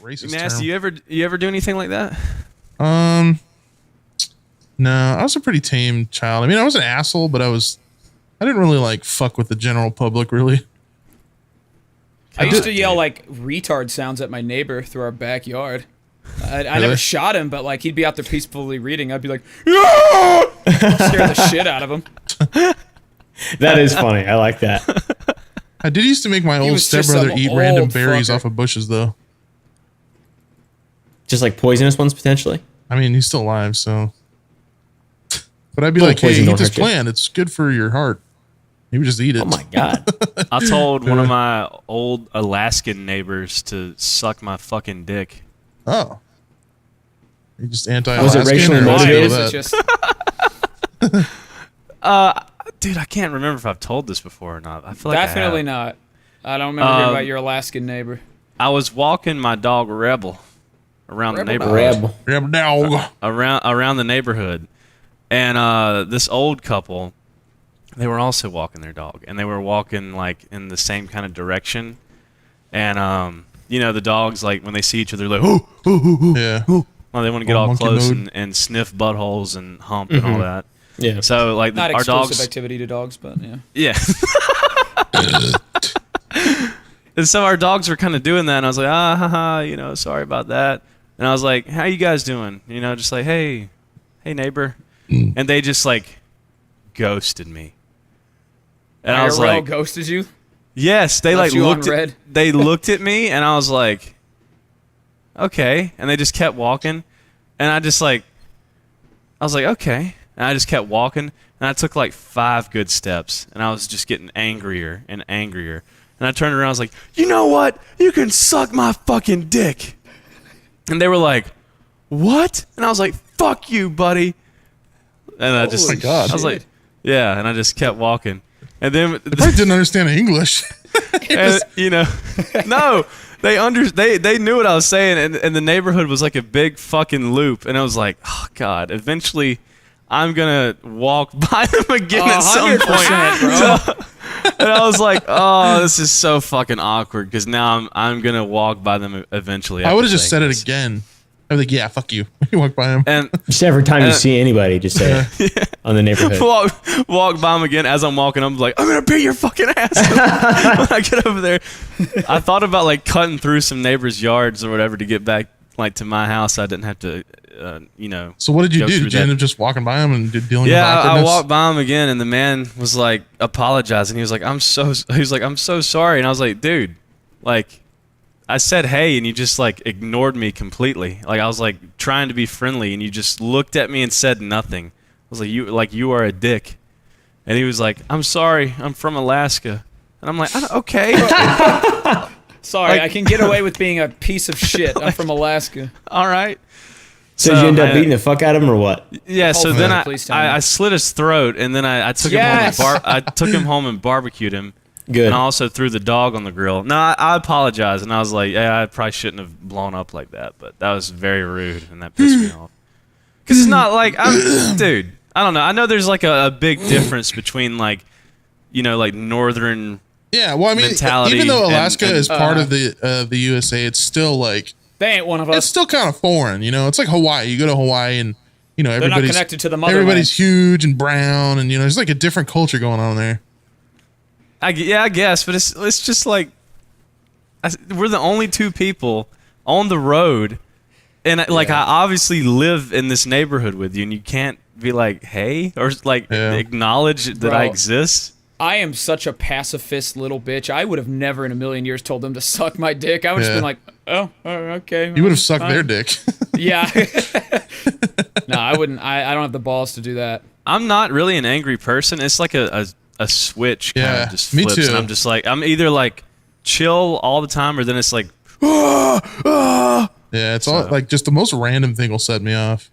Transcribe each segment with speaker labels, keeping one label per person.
Speaker 1: racist
Speaker 2: Nasty,
Speaker 1: term.
Speaker 2: you ever do anything like that?
Speaker 1: No, I was a pretty tame child. I mean, I was an asshole, but I didn't really like fuck with the general public, really.
Speaker 3: I used to yell like retard sounds at my neighbor through our backyard. I never shot him, but like he'd be out there peacefully reading. I'd be like, yeah! Scare the shit out of him.
Speaker 4: That is funny. I like that.
Speaker 1: I did used to make my old stepbrother eat random berries off of bushes, though.
Speaker 4: Just like poisonous ones, potentially?
Speaker 1: I mean, he's still alive, so... But I'd be like, hey, eat this plant. It's good for your heart. He would just eat it.
Speaker 4: Oh, my God.
Speaker 2: I told one of my old Alaskan neighbors to suck my fucking dick.
Speaker 1: Oh. You just anti-Alaskan?
Speaker 4: Was it racially motivated?
Speaker 2: Dude, I can't remember if I've told this before or not. I feel like
Speaker 3: Definitely not. I don't remember hearing about your Alaskan neighbor.
Speaker 2: I was walking my dog Rebel around the neighborhood.
Speaker 1: Rebel dog.
Speaker 2: Around the neighborhood. And this old couple, they were also walking their dog, and they were walking like in the same kind of direction. And you know, the dogs, like when they see each other, they're like, oh,
Speaker 1: yeah.
Speaker 2: Well, they want to get all close and sniff buttholes and hump and all that.
Speaker 4: Yeah.
Speaker 2: So like
Speaker 3: not
Speaker 2: our dogs,
Speaker 3: activity to dogs, but yeah.
Speaker 2: Yeah. And so our dogs were kind of doing that, and I was like, you know, sorry about that. And I was like, how you guys doing? You know, just like, hey neighbor. And they just like ghosted me. And I was like,
Speaker 3: ghosted you?
Speaker 2: Yes, they
Speaker 3: Left
Speaker 2: like they looked at me, and I was like, okay. And they just kept walking, and I was like, okay. And I just kept walking, and I took like 5 good steps, and I was just getting angrier and angrier. And I turned around, I was like, you know what? You can suck my fucking dick. And they were like, what? And I was like, fuck you, buddy. And I just,
Speaker 1: oh my God.
Speaker 2: I was like, yeah, and I just kept walking. And then
Speaker 1: they probably didn't understand English.
Speaker 2: And, you know, no, they knew what I was saying, and the neighborhood was like a big fucking loop, and I was like, oh God, eventually I'm gonna walk by them again at some point.
Speaker 3: Bro.
Speaker 2: And I was like, oh, this is so fucking awkward because now I'm gonna walk by them eventually.
Speaker 1: I would have just said it again. I was like, yeah, fuck you. You walk by him.
Speaker 2: And
Speaker 4: just every time you see anybody, just say it on the neighborhood.
Speaker 2: Walk by him again. As I'm walking, I'm like, I'm going to beat your fucking ass when I get over there. I thought about like cutting through some neighbors' yards or whatever to get back like to my house. I didn't have to, you know.
Speaker 1: So what did you do? Did you end up just walking by him and dealing with
Speaker 2: awkwardness?
Speaker 1: Yeah,
Speaker 2: I walked by him again, and the man was like apologizing. He was like, I'm so sorry. And I was like, dude, like, I said hey, and you just like ignored me completely. Like I was like trying to be friendly, and you just looked at me and said nothing. I was like, you are a dick. And he was like, I'm sorry, I'm from Alaska. And I'm like, okay.
Speaker 3: Sorry, I can get away with being a piece of shit. I'm from Alaska.
Speaker 2: All right.
Speaker 4: So did you end up beating the fuck out of him or what?
Speaker 2: Yeah. So then I slit his throat, and then I took him home. I took him home and barbecued him.
Speaker 4: Good.
Speaker 2: And I also threw the dog on the grill. No, I apologize, and I was like, yeah, I probably shouldn't have blown up like that, but that was very rude, and that pissed me off. Because it's not like, dude, I don't know. I know there's like a big difference between like, you know, like northern mentality.
Speaker 1: Even though Alaska is part of the USA, it's still like
Speaker 3: they ain't one of us.
Speaker 1: It's still kind of foreign, you know. It's like Hawaii. You go to Hawaii, and you know everybody's
Speaker 3: not connected to the motherland.
Speaker 1: Everybody's huge and brown, and you know there's like a different culture going on there.
Speaker 2: I guess, but it's just like we're the only 2 people on the road, and like I obviously live in this neighborhood with you, and you can't be like, hey, or like acknowledge that I exist.
Speaker 3: I am such a pacifist little bitch. I would have never in a million years told them to suck my dick. I would have just been like, oh, okay.
Speaker 1: You would have sucked their dick.
Speaker 3: Yeah. No, I wouldn't. I don't have the balls to do that.
Speaker 2: I'm not really an angry person. It's like a switch kind of just flips,
Speaker 1: me too.
Speaker 2: and I'm just like, I'm either like chill all the time, or then it's like,
Speaker 1: yeah, it's all like just the most random thing will set me off.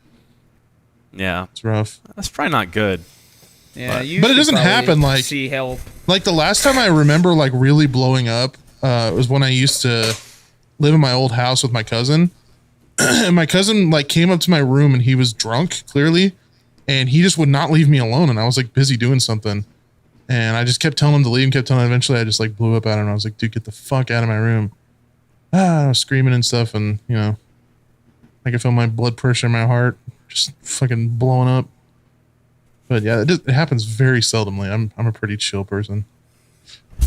Speaker 2: Yeah,
Speaker 1: it's rough.
Speaker 2: That's probably not good.
Speaker 3: Yeah,
Speaker 1: but it doesn't happen like
Speaker 3: see help.
Speaker 1: Like the last time I remember like really blowing up was when I used to live in my old house with my cousin, and my cousin like came up to my room and he was drunk clearly, and he just would not leave me alone, and I was like busy doing something. And I just kept telling him to leave and kept telling him. Eventually, I just like blew up at him. I was like, dude, get the fuck out of my room. screaming and stuff, and I can feel my blood pressure in my heart just fucking blowing up. But yeah, it happens very seldomly. I'm a pretty chill person.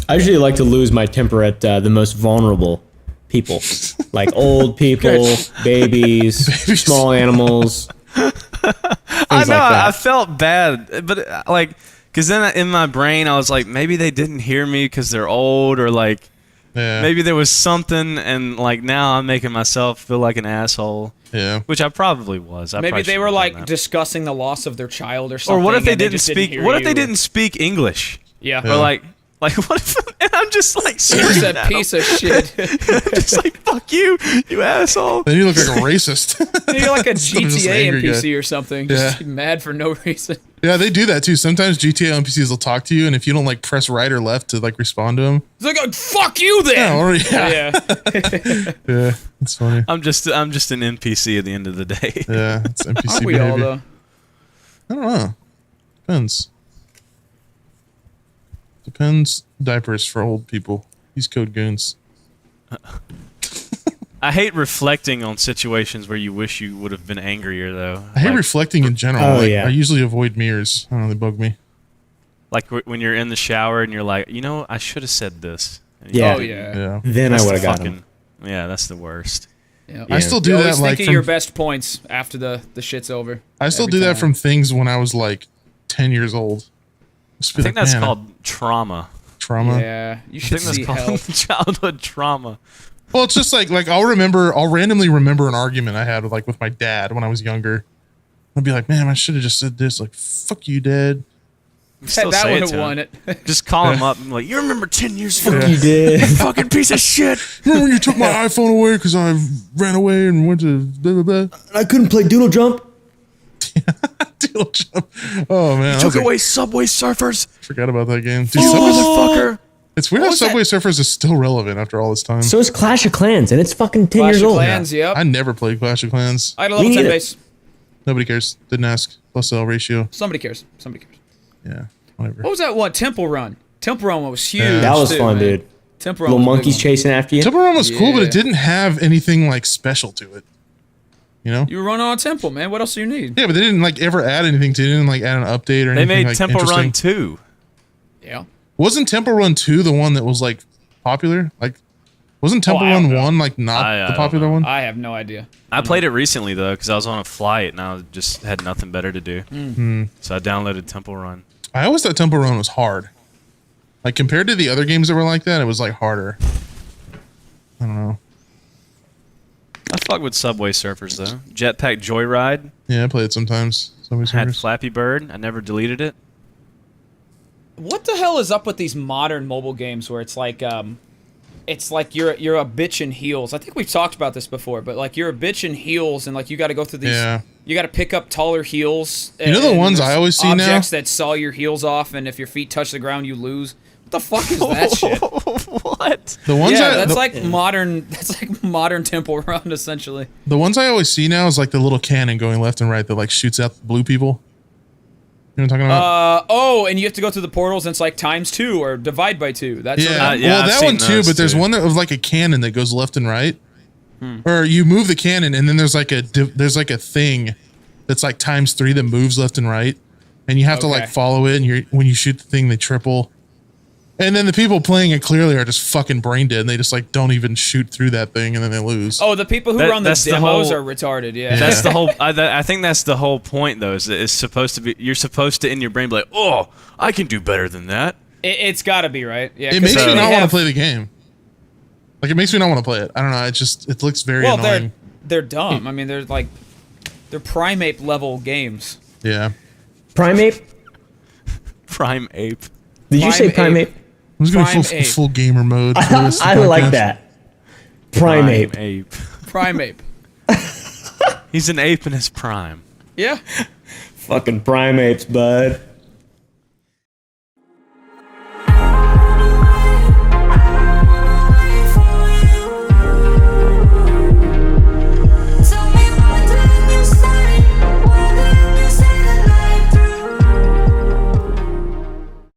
Speaker 4: I usually like to lose my temper at the most vulnerable people, like old people, babies, small animals.
Speaker 2: I know. I felt bad, but because then in my brain I was like, maybe they didn't hear me because they're old, or maybe there was something, and now I'm making myself feel like an asshole. Yeah, which I probably was.
Speaker 3: Maybe they were discussing the loss of their child or something.
Speaker 2: Or what if they didn't speak? What if they didn't speak English?
Speaker 3: Yeah.
Speaker 2: Or what if? And I'm just
Speaker 3: you're a piece of shit.
Speaker 2: Just fuck you, you asshole.
Speaker 1: Then you look like a racist.
Speaker 3: You're like a GTA NPC or something. Just mad for no reason.
Speaker 1: Yeah, they do that too. Sometimes GTA NPCs will talk to you, and if you don't press right or left to respond to them,
Speaker 3: it's like, fuck you then.
Speaker 1: Yeah, it's funny.
Speaker 2: I'm just an NPC at the end of the day.
Speaker 1: Yeah, it's NPC
Speaker 3: Aren't we
Speaker 1: behavior.
Speaker 3: all though?
Speaker 1: I don't know. Depends. Diapers for old people. These code goons.
Speaker 2: I hate reflecting on situations where you wish you would have been angrier, though.
Speaker 1: I hate reflecting in general. I usually avoid mirrors. I don't know, they bug me.
Speaker 2: Like when you're in the shower and you're like, I should have said this.
Speaker 4: Yeah.
Speaker 3: Oh, yeah.
Speaker 4: Then I would have gotten him.
Speaker 2: Yeah, that's the worst.
Speaker 3: Yeah.
Speaker 1: I still do that.
Speaker 3: Think of your best points after the shit's over.
Speaker 1: I still do that from things when I was 10 years old.
Speaker 2: I think that's called trauma.
Speaker 1: Trauma?
Speaker 3: Yeah. You should see help.
Speaker 2: Childhood trauma.
Speaker 1: Well, it's just I'll randomly remember an argument I had with my dad when I was younger. I'll be like, man, I should have just said this. Fuck you, Dad.
Speaker 3: That would have won it.
Speaker 2: Just call him up and you remember 10 years ago?
Speaker 4: Fuck you, Dad.
Speaker 2: You fucking piece of shit.
Speaker 1: Remember when you took my iPhone away because I ran away and went to blah, blah, blah?
Speaker 4: I couldn't play Doodle Jump.
Speaker 1: Doodle Jump. Oh, man.
Speaker 2: You took away Subway Surfers.
Speaker 1: Forgot about that game. Dude,
Speaker 2: motherfucker.
Speaker 1: It's weird how Subway Surfers is still relevant after all this time.
Speaker 4: So is Clash of Clans, and it's fucking 10 years old.
Speaker 3: Clash of Clans, yep.
Speaker 1: I never played Clash of Clans.
Speaker 3: I had a level 10 base.
Speaker 1: Nobody cares. Didn't ask. Plus L ratio.
Speaker 3: Somebody cares.
Speaker 1: Yeah, whatever.
Speaker 3: What was that one? Temple Run. Temple Run was huge.
Speaker 1: Yeah.
Speaker 4: That was fun, dude.
Speaker 3: Temple Run
Speaker 4: Little
Speaker 3: was
Speaker 4: monkeys chasing after you.
Speaker 1: Temple Run was cool, but it didn't have anything special to it.
Speaker 3: You were running on a temple, man. What else do you need?
Speaker 1: Yeah, but they didn't ever add anything to it. They didn't add an update or anything.
Speaker 2: They made Temple Run 2.
Speaker 3: Yeah.
Speaker 1: Wasn't Temple Run 2 the one that was popular? Wasn't Temple Run 1 not the popular one?
Speaker 3: I have no idea.
Speaker 2: I played it recently though because I was on a flight and I just had nothing better to do. So I downloaded Temple Run.
Speaker 1: I always thought Temple Run was hard. Compared to the other games that were like that, it was harder. I don't know.
Speaker 2: I fuck with Subway Surfers though. Jetpack Joyride.
Speaker 1: Yeah, I play it sometimes. Subway
Speaker 2: Had
Speaker 1: Surfers.
Speaker 2: Flappy Bird. I never deleted it.
Speaker 3: What the hell is up with these modern mobile games where it's like you're a bitch in heels? I think we've talked about this before, but you're a bitch in heels and you got to go through these. Yeah. You got to pick up taller heels.
Speaker 1: You know the ones I always see now?
Speaker 3: Objects that saw your heels off, and if your feet touch the ground, you lose. What the fuck is that shit?
Speaker 2: What?
Speaker 1: The ones
Speaker 3: that's modern. That's modern Temple Run essentially.
Speaker 1: The ones I always see now is the little cannon going left and right that shoots out the blue people. You know what I'm talking about?
Speaker 3: And you have to go through the portals, and it's '2 or divide by 2. That's
Speaker 1: well, that one too. But there's one that was a cannon that goes left and right, or you move the cannon, and then there's a thing that's ×3 that moves left and right, and you have to follow it. And when you shoot the thing, they triple. And then the people playing it clearly are just fucking brain dead, and they just don't even shoot through that thing, and then they lose.
Speaker 3: Oh, the people who run the demos are retarded. Yeah,
Speaker 2: that's the whole. I think that's the whole point, though. Is it's supposed to be you're supposed to in your brain be like, oh, I can do better than that.
Speaker 3: It's got to be right. Yeah,
Speaker 1: it makes me not want to play the game. It makes me not want to play it. I don't know. It looks very annoying.
Speaker 3: They're dumb. I mean, they're primate level games.
Speaker 1: Yeah.
Speaker 4: Primate.
Speaker 2: Prime ape.
Speaker 4: Did you say primate?
Speaker 1: I'm just going to full gamer mode.
Speaker 4: I like that. Primate.
Speaker 3: Primate.
Speaker 2: He's an ape in his prime.
Speaker 3: Yeah.
Speaker 4: Fucking primates, bud.